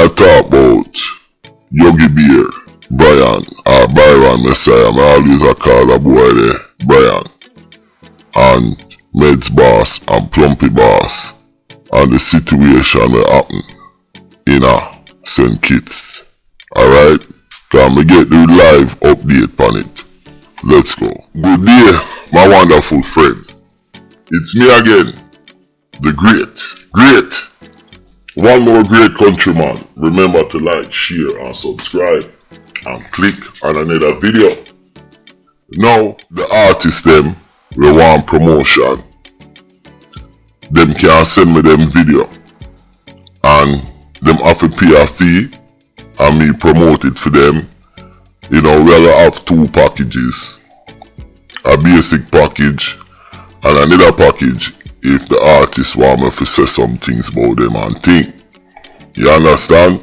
I talk about Yogi Beer, Brian, or Byron Messia. I always call a boy there, Brian. And Medz boss and Plumpy boss. And the situation will happen in St. Kitts. Alright? Can we get the live update on it? Let's go. Good day, my wonderful friends. It's me again, the great. One more great countryman. Remember to like, share and subscribe and click on another video. Now, the artists them, we want promotion. Them can send me them video and them have to pay a fee and me promote it for them. You know, we'll have two packages. A basic package and another package if the artist want me to say some things about them and think. You understand?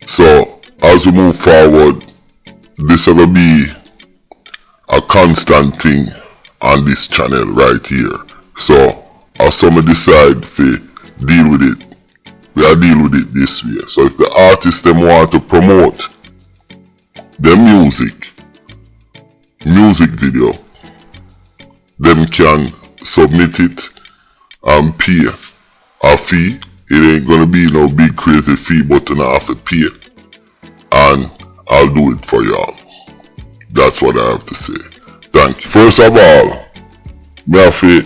So, as we move forward, this will be a constant thing on this channel right here. So, as some decide to deal with it, we'll deal with it this way. So if the artists them want to promote their music video, them can submit it and pay a fee. It ain't gonna be no big crazy fee, but you have to pay. And I'll do it for y'all. That's what I have to say. Thank you. First of all, me have to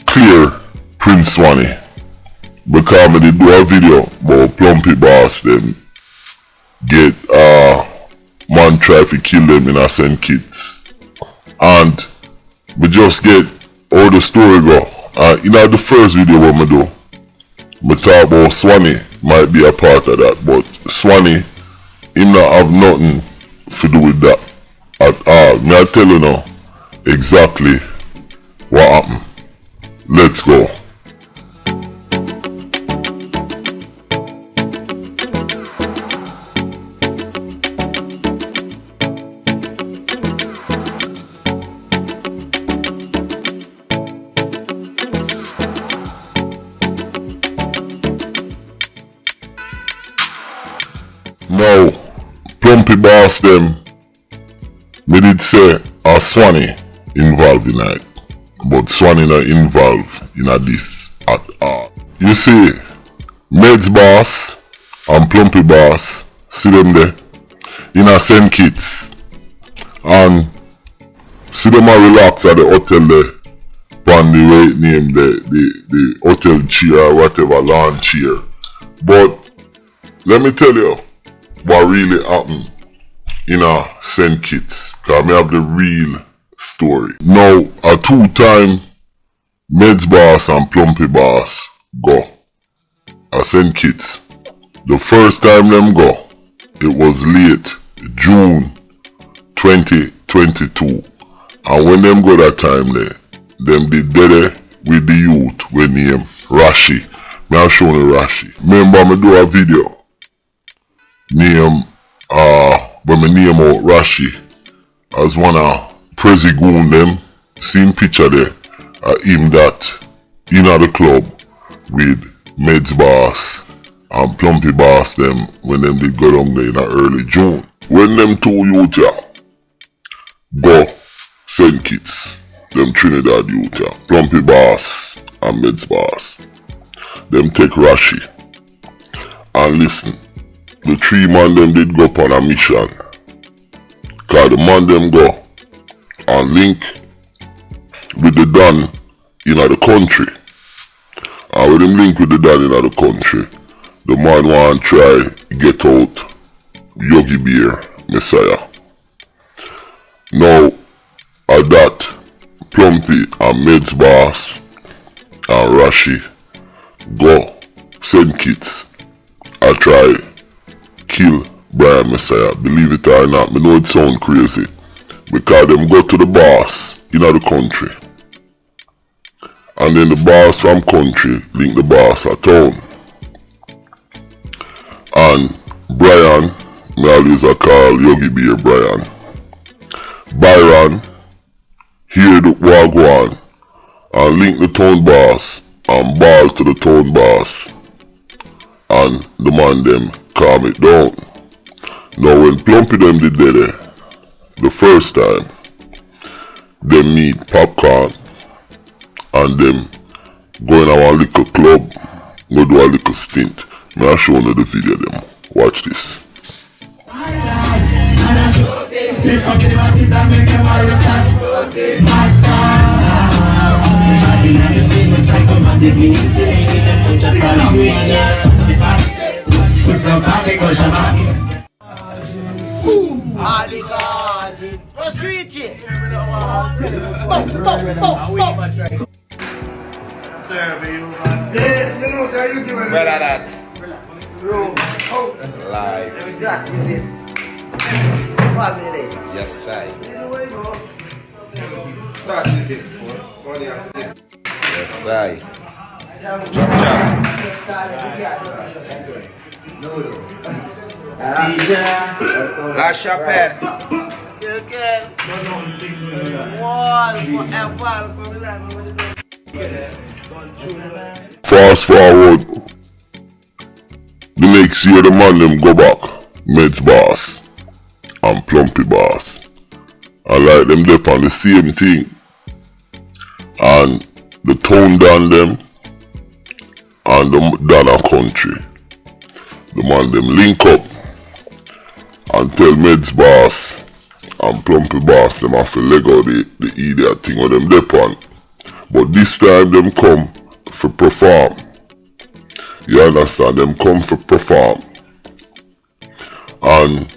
clear Prince Swanny because I did do a video about Plumpy boss them get man try to kill them in St. Kitts, and we just get all the story go. In the first video what I do, I talk about Swanny might be a part of that, but Swanny him not have nothing to do with that at all. Me I tell you now exactly what happened. Let's go. Now, Plumpy boss them, me did say a Swanny involved in it. But Swanny not involved in this at all. You see, Medz boss and Plumpy boss, see them there in a St. Kitts, and see them a relax at the hotel there, on the way it named the hotel chair or whatever, lawn chair. But let me tell you what really happened in a St. Kitts, cause me have the real story. Now, a two-time Medz boss and Plumpy boss go a St. Kitts. The first time them go, it was late June 2022, and when them go that time there, them did there with the youth when named Rashi. Me I show you Rashi. Remember me do a video name when me name out Rashi as one of Prezi Goon them, seen picture there him that in the club with Medz boss and Plumpy boss them when them did go down there in early June. When them two youth go St. Kitts, them Trinidad youth Plumpy boss and Medz boss, them take Rashi. And listen, the three man them did go up on a mission, cause the man them go and link with the Don in the country. And with him link with the Don in the country, the man want to try get out Yogi Beer Messia. Now at that, Plumpy and Medz boss and Rashi go St. Kitts and try kill Brian Messia. Believe it or not, me know it sound crazy, because them go to the boss in the country, and then the boss from country link the boss at town. And Brian, me always call Yogi Beer Brian. Byron hear the war go on and link the town boss and ball to the town boss, and the man them calm it down. Now when Plumpy them did there, the first time, them meet Popcorn and them go in our little club, go do a little stint. May I show you the video them. Watch this. Better that. Live. Yes, sir. Yes, sir. Jump, jump. La Chapelle. Fast forward. The next year the man them go back. Medz boss and Plumpy boss. And like them dep on the same thing. And the town down them and the Dana country. The man them link up and tell Medz boss and Plumpy boss them have to leg out the idiot thing with them dep on. But this time them come for perform. You understand? Them come for perform. And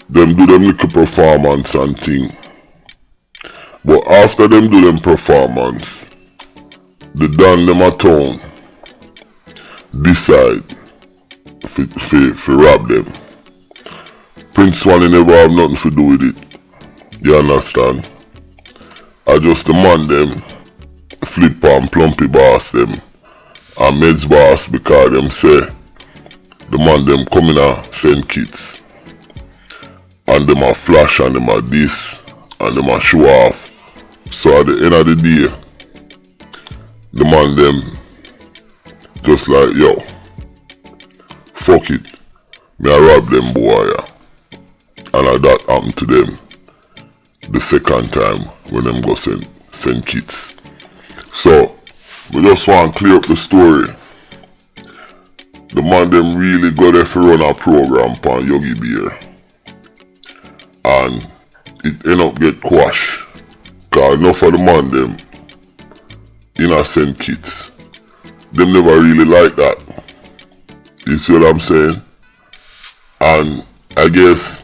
them do them little performance and thing. But after them do them performance, the Dan them a town decide for rob them. Prince Wally never have nothing to do with it. You understand? I just the man them flip and Plumpy boss them and Medz boss because them say the man them coming a send kits and them a flash and them a this and them a show off. So at the end of the day, the man them just like, yo, fuck it, me I rob them boy, yeah. And that happened to them the second time when them go send kits. So we just want to clear up the story. The man them really got there for run a program upon Yogi Beer. And it end up get quashed. Cause enough of the man them innocent kids. Them never really like that. You see what I'm saying? And I guess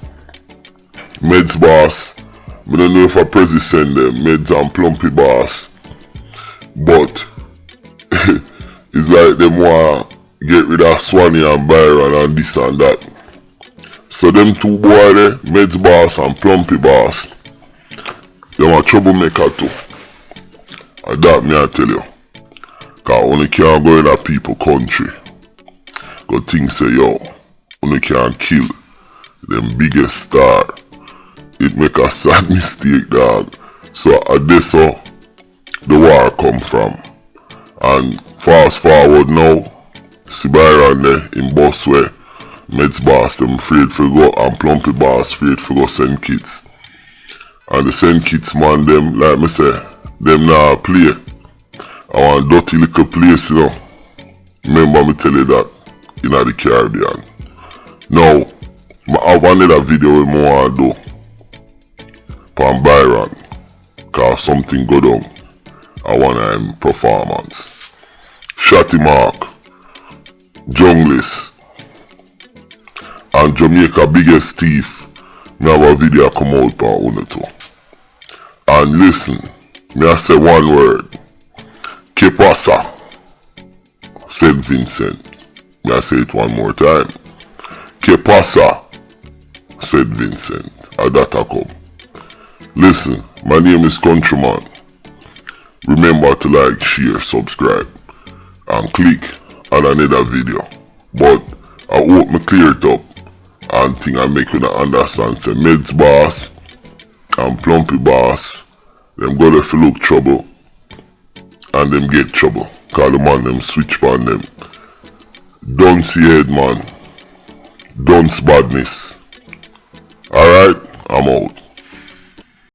Medz boss, I don't know if a Prezi send them, Medz and Plumpy boss. But it's like them want to get rid of Swanee and Byron and this and that. So them two boy there, Medz boss and Plumpy boss, them a troublemaker too. And that me I tell you. Cause only can't go in a people country. Cause things say yo, only can't kill them biggest star. It make a sad mistake, dog. So at this so the war come from. And fast forward now, see Byron there in bus where Medz boss them afraid for go and Plumpy boss afraid for go send kids. And the send kids man them, like me say, them now play. I want dirty little place, you know. Remember me tell you that in the Caribbean. Now, I have another video with me want to do from Byron. Cause something go down. I want him performance. Shotty Mark, Junglist, and Jamaica biggest thief. Me have a video come out for one too. And listen, me I say one word. Que pasa? Said Vincent. Me I say it one more time. Que pasa? Said Vincent. And that I come. Listen, my name is Countryman. Remember to like, share, subscribe, and click on another video. But I hope me clear it up and think I make you understand. Say Medz boss and Plumpy boss, them go there for look trouble and them get trouble. Call the man them switch on them. Don't see head man. dunce badness. Alright?